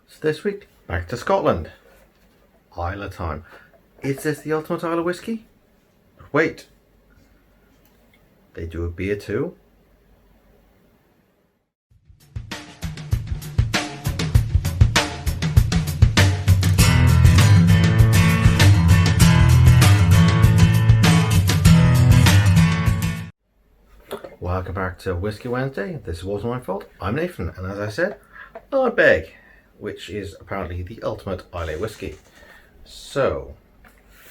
So this week, back to Scotland. Isle time. Is this the ultimate Isle of whiskey? But wait, they do a beer too. Welcome back to Whiskey Wednesday. This is WasntMyFault. I'm Nathan, and as I said, Ardbeg, which is apparently the ultimate Islay whiskey. So,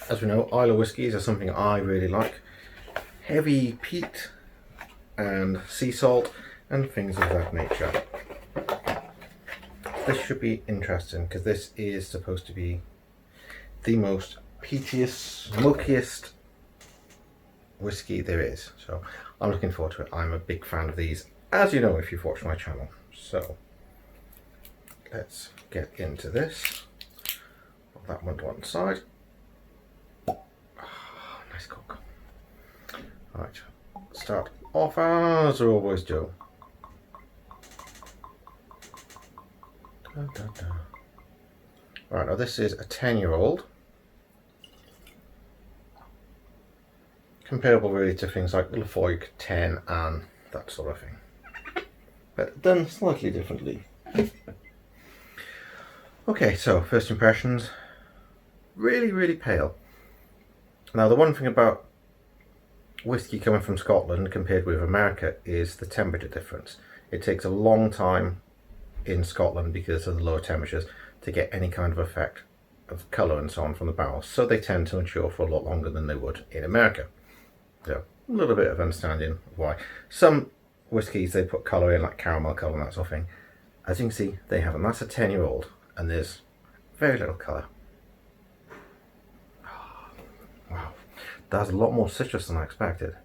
as we know, Islay whiskies are something I really like. Heavy peat and sea salt and things of that nature. This should be interesting because this is supposed to be the most peatiest, smokiest whiskey there is. So I'm looking forward to it. I'm a big fan of these, as you know if you've watched my channel. So let's get into this. That went to one side. Oh, nice cook. Right, start off as I always do. Right, now this is a 10-year-old. Comparable really to things like the Laphroaig 10 and that sort of thing, but done slightly differently. Okay, so first impressions, really pale. Now the one thing about whiskey coming from Scotland compared with America is the temperature difference. It takes a long time in Scotland because of the lower temperatures to get any kind of effect of colour and so on from the barrels, so they tend to mature for a lot longer than they would in America. So a little bit of understanding of why. Some whiskies they put colour in, like caramel colour and that sort of thing. As you can see, they haven't. That's a 10-year-old and there's very little colour. Wow, that's a lot more citrus than I expected.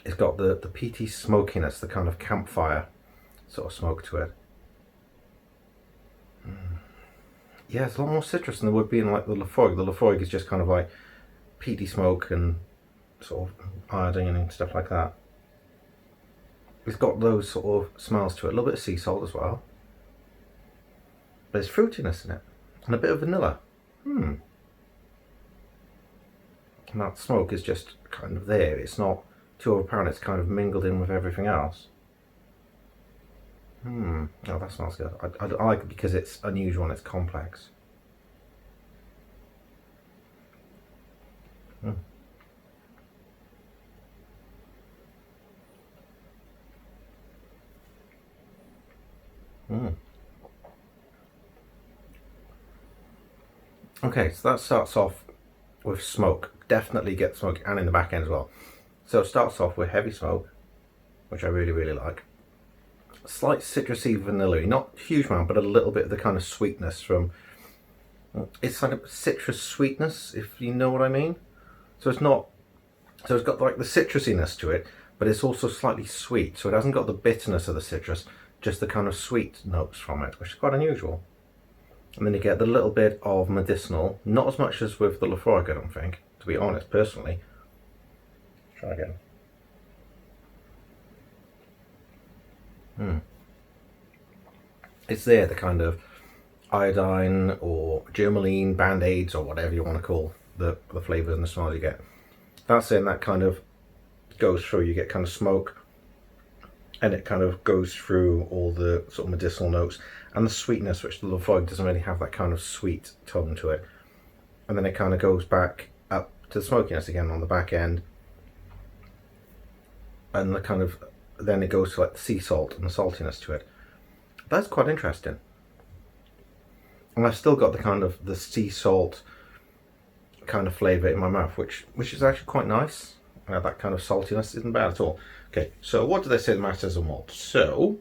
It's got the peaty smokiness, the kind of campfire sort of smoke to it. Yeah, it's a lot more citrus than there would be in like the Laphroaig. The Laphroaig is just kind of like peaty smoke and sort of iodine and stuff like that. It's got those sort of smells to it, a little bit of sea salt as well. But there's fruitiness in it, and a bit of vanilla. And that smoke is just kind of there. It's not too overpowering, it's kind of mingled in with everything else. Oh, that smells good. I like it because it's unusual and it's complex. Okay, so that starts off with smoke. Definitely get smoke, and in the back end as well. So it starts off with heavy smoke, which I really like. Slight citrusy vanilla, not a huge amount, but a little bit of the kind of sweetness from, it's like a citrus sweetness, if you know what I mean. So it's not, so it's got like the citrusiness to it, but it's also slightly sweet. So it hasn't got the bitterness of the citrus, just the kind of sweet notes from it, which is quite unusual. And then you get the little bit of medicinal, not as much as with the Laphroaig, I don't think, to be honest, personally. Try again. It's there, the kind of iodine or germaline, band-aids or whatever you want to call the flavours and the smells you get. That's in, that kind of goes through, you get kind of smoke and it kind of goes through all the sort of medicinal notes and the sweetness, which the Laphroaig doesn't really have that kind of sweet tone to it. And then it kind of goes back up to the smokiness again on the back end, and the kind of, then it goes to like the sea salt and the saltiness to it. That's quite interesting. And I've still got the kind of the sea salt kind of flavour in my mouth, which is actually quite nice. That kind of saltiness isn't bad at all. Okay, so what do they say matters of malt? So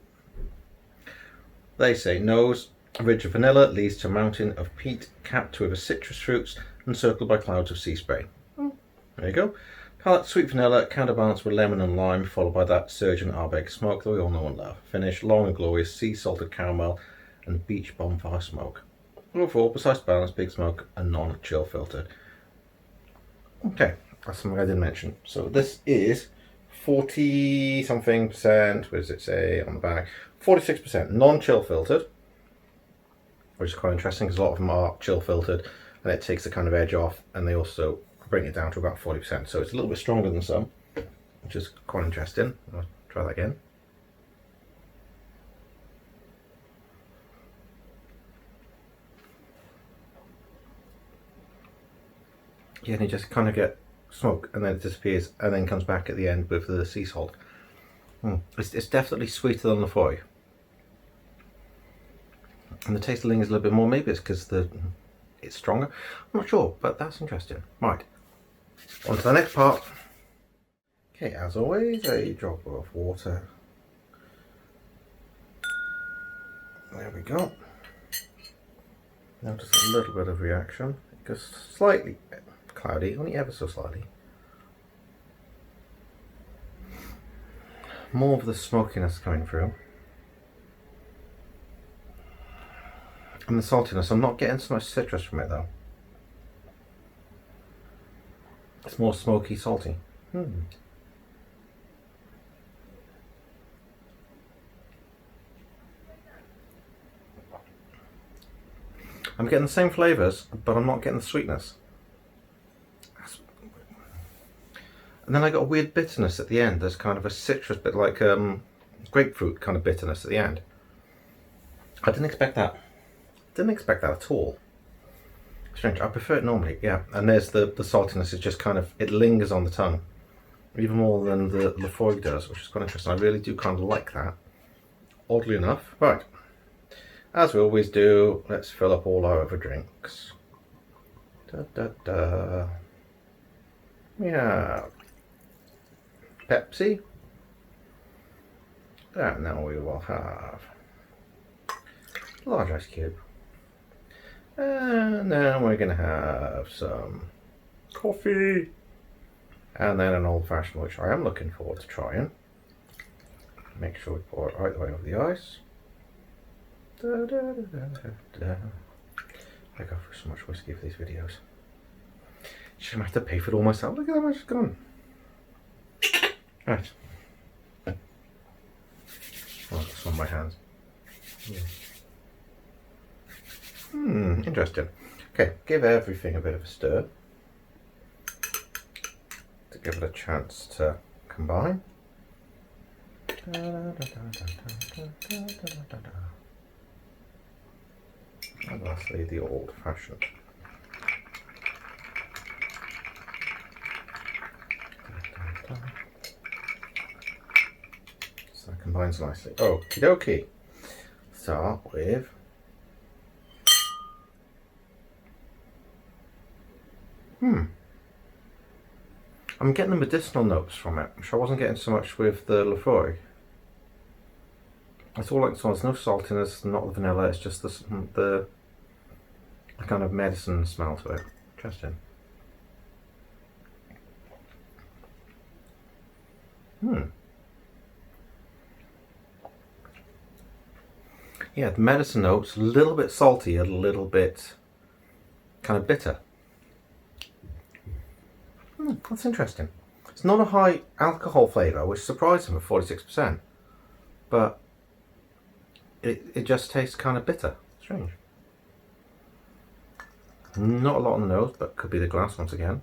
they say nose, a ridge of vanilla leads to a mountain of peat capped with citrus fruits and circled by clouds of sea spray. There you go. Palate, sweet vanilla, counterbalanced with lemon and lime, followed by that surgeon Ardbeg smoke that we all know and love. Finish, long and glorious, sea salted caramel and beach bonfire smoke. Overall, precise balance, big smoke and non-chill filtered. Okay, that's something I didn't mention. So this is 40 something percent. What does it say on the back? 46% non-chill filtered, which is quite interesting because a lot of them are chill filtered and it takes the kind of edge off, and they also bring it down to about 40%. So it's a little bit stronger than some, which is quite interesting. I'll try that again. Yeah, and you just kind of get smoke and then it disappears and then comes back at the end with the sea salt. It's definitely sweeter than Lefroy. And the taste lingers a little bit more. Maybe it's because it's stronger. I'm not sure, but that's interesting. Right, on to the next part. Okay, as always, a drop of water. There we go. Now just a little bit of reaction. It goes slightly cloudy, only ever so slightly. More of the smokiness coming through. And the saltiness, I'm not getting so much citrus from it though. It's more smoky, salty. I'm getting the same flavours, but I'm not getting the sweetness. And then I got a weird bitterness at the end. There's kind of a citrus bit, like grapefruit kind of bitterness at the end. I didn't expect that. Didn't expect that at all. Strange. I prefer it normally, yeah. And there's the saltiness. Is just kind of, it lingers on the tongue, even more than the Lefroy does, which is quite interesting. I really do kind of like that. Oddly enough, right. As we always do, let's fill up all our other drinks. Yeah. Pepsi. And now we will have a large ice cube. And then we're going to have some coffee. And then an old fashioned, which I am looking forward to trying. Make sure we pour it right the way over the ice. I go through so much whiskey for these videos. Shouldn't have to pay for it all myself. Look at how much it's gone. Right. Oh, it's on my hands. Interesting. Okay, give everything a bit of a stir to give it a chance to combine. And lastly, the old fashioned. So that combines nicely. Okie dokie. Start with I'm getting the medicinal notes from it, which I wasn't getting so much with the Lefroy. It's all like so. There's no saltiness, not the vanilla. It's just the kind of medicine smell to it. Interesting. Yeah, the medicine notes, a little bit salty, a little bit kind of bitter. That's interesting. It's not a high alcohol flavour, which surprised me for 46%, but it just tastes kind of bitter. Strange. Not a lot on the nose, but could be the glass once again.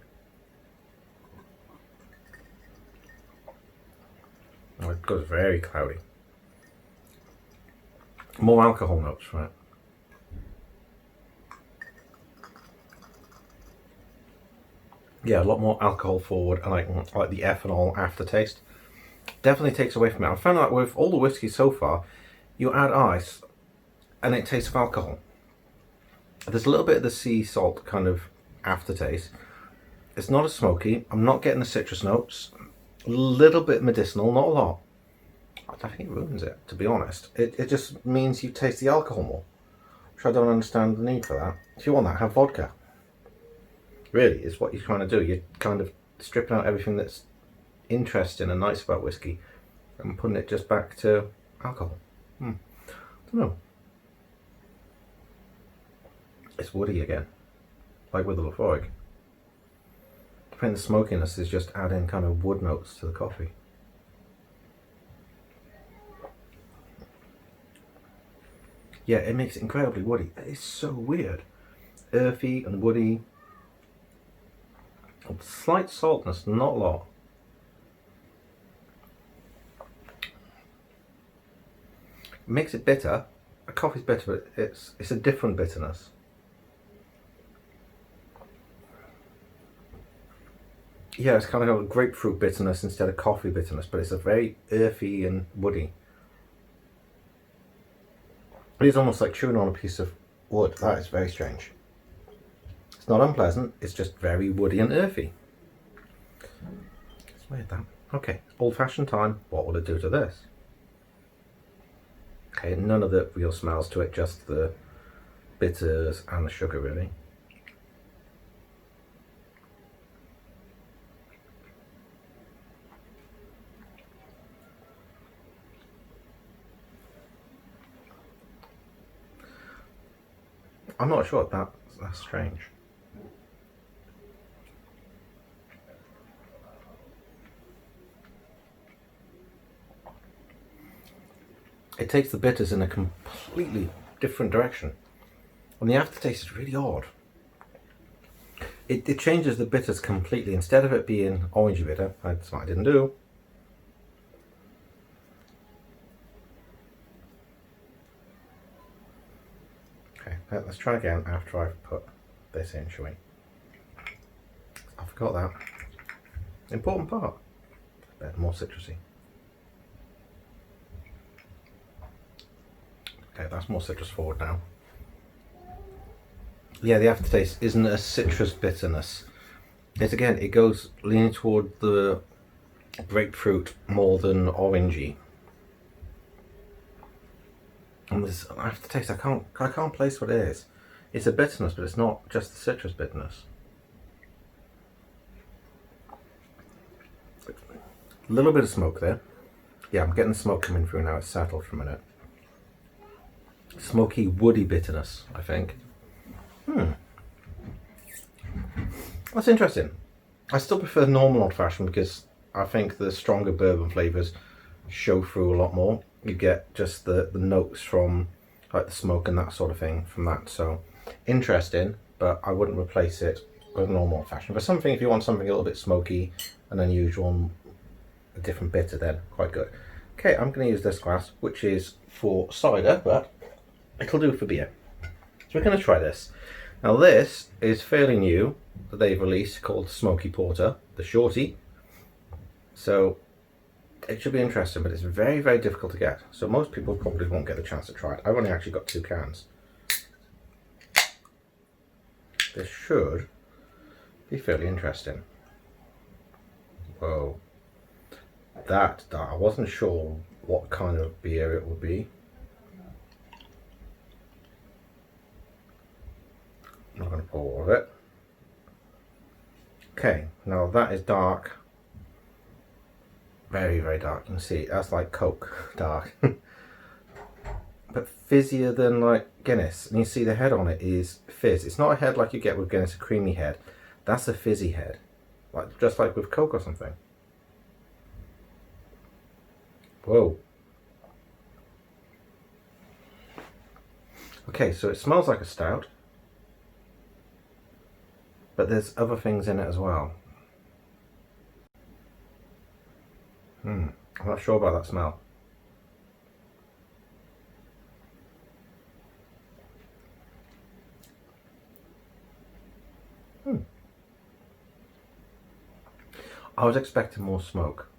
Oh, it goes very cloudy. More alcohol notes from it. Yeah, a lot more alcohol forward, and like the ethanol aftertaste. Definitely takes away from it. I found that with all the whiskey so far, you add ice and it tastes of alcohol. There's a little bit of the sea salt kind of aftertaste. It's not as smoky. I'm not getting the citrus notes. A little bit medicinal, not a lot. I think it ruins it, to be honest. It just means you taste the alcohol more, which I don't understand the need for that. If you want that, have vodka. Really, is what you're trying to do. You're kind of stripping out everything that's interesting and nice about whiskey and putting it just back to alcohol. I don't know. It's woody again, like with the Lefroy. I think the smokiness is just adding kind of wood notes to the coffee. Yeah, it makes it incredibly woody. It's so weird. Earthy and woody. Slight saltness, not a lot. Makes it bitter. A coffee's bitter, but it's a different bitterness. Yeah, it's kind of got a grapefruit bitterness instead of coffee bitterness, but it's a very earthy and woody. It is almost like chewing on a piece of wood. That is very strange. It's not unpleasant, it's just very woody and earthy. It's weird that. Okay, old-fashioned time. What will it do to this? Okay, none of the real smells to it, just the bitters and the sugar really. I'm not sure that's strange. It takes the bitters in a completely different direction. And the aftertaste is really odd. It changes the bitters completely. Instead of it being orangey bitter, that's what I didn't do. Okay, let's try again after I've put this in, shall we? I forgot that. Important part. A bit more citrusy. Okay, that's more citrus forward now. Yeah, the aftertaste isn't a citrus bitterness. It's again, it goes leaning toward the grapefruit more than orangey. And this aftertaste, I can't place what it is. It's a bitterness, but it's not just the citrus bitterness. A little bit of smoke there. Yeah, I'm getting the smoke coming through now. It's settled for a minute. Smoky, woody bitterness, I think. That's interesting. I still prefer normal old fashioned because I think the stronger bourbon flavours show through a lot more. You get just the notes from like the smoke and that sort of thing from that. So interesting, but I wouldn't replace it with normal old fashioned. But something, if you want something a little bit smoky and unusual, a different bitter, then quite good. Okay, I'm going to use this glass, which is for cider, but it'll do for beer. So we're going to try this. Now this is fairly new that they've released, called Smoky Porter, the shorty. So it should be interesting, but it's very, very difficult to get. So most people probably won't get a chance to try it. I've only actually got 2 cans. This should be fairly interesting. Whoa. That I wasn't sure what kind of beer it would be. I'm not going to pour all of it. Okay, now that is dark. Very, very dark. You can see that's like Coke dark. But fizzier than like Guinness. And you see the head on it is fizz. It's not a head like you get with Guinness, a creamy head. That's a fizzy head. Like just like with Coke or something. Whoa. Okay, so it smells like a stout. But there's other things in it as well. I'm not sure about that smell. I was expecting more smoke.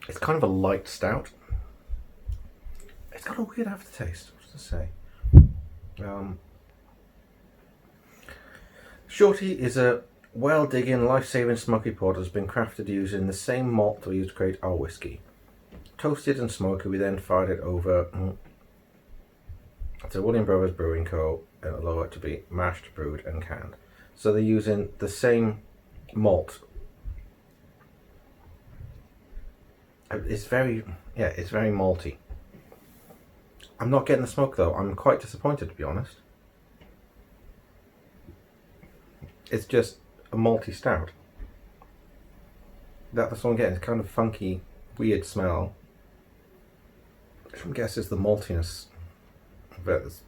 It's kind of a light stout. It's got a weird aftertaste. What does it say? Shorty is a well-digging, life-saving smoky porter that's been crafted using the same malt we used to create our whiskey. Toasted and smoky, we then fired it over to William Brothers Brewing Co. and allow it to be mashed, brewed and canned. So they're using the same malt. It's very malty. I'm not getting the smoke though. I'm quite disappointed, to be honest. It's just a malty stout. That's what I'm getting. It's kind of funky, weird smell. Which I guess is the maltiness of it that's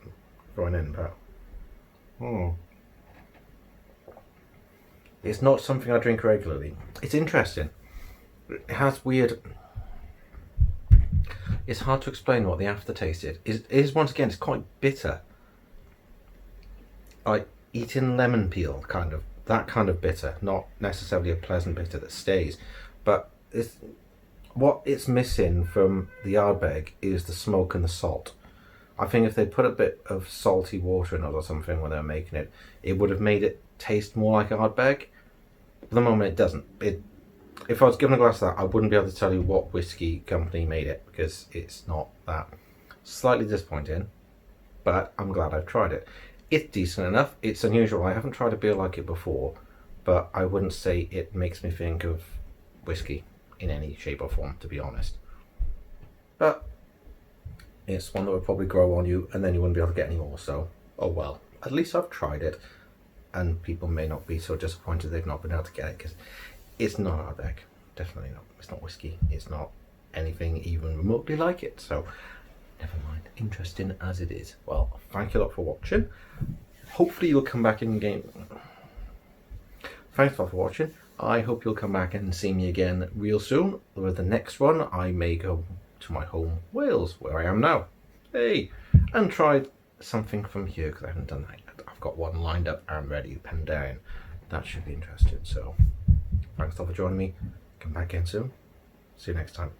going in, but it's not something I drink regularly. It's interesting. It has weird. It's hard to explain what the aftertaste is. It is once again, it's quite bitter. Like eating lemon peel, kind of that kind of bitter, not necessarily a pleasant bitter that stays, but it's what it's missing from the Ardbeg is the smoke and the salt. I think if they put a bit of salty water in it or something when they were making it, it would have made it taste more like Ardbeg. At the moment, it doesn't. If I was given a glass of that, I wouldn't be able to tell you what whiskey company made it because it's not that. Slightly disappointing, but I'm glad I've tried it. It's decent enough. It's unusual. I haven't tried a beer like it before, but I wouldn't say it makes me think of whiskey in any shape or form, to be honest. But it's one that would probably grow on you and then you wouldn't be able to get any more, so oh well. At least I've tried it, and people may not be so disappointed they've not been able to get it, because it's not Ardbeg. Definitely not. It's not whiskey. It's not anything even remotely like it, so never mind. Interesting as it is. Well, thank you a lot for watching. Hopefully you'll come back in game. Thanks a lot for watching. I hope you'll come back and see me again real soon. With the next one, I may go to my home Wales, where I am now. Hey, and try something from here because I haven't done that yet. I've got one lined up and ready, pen down. That should be interesting. So, thanks a lot for joining me. Come back again soon. See you next time.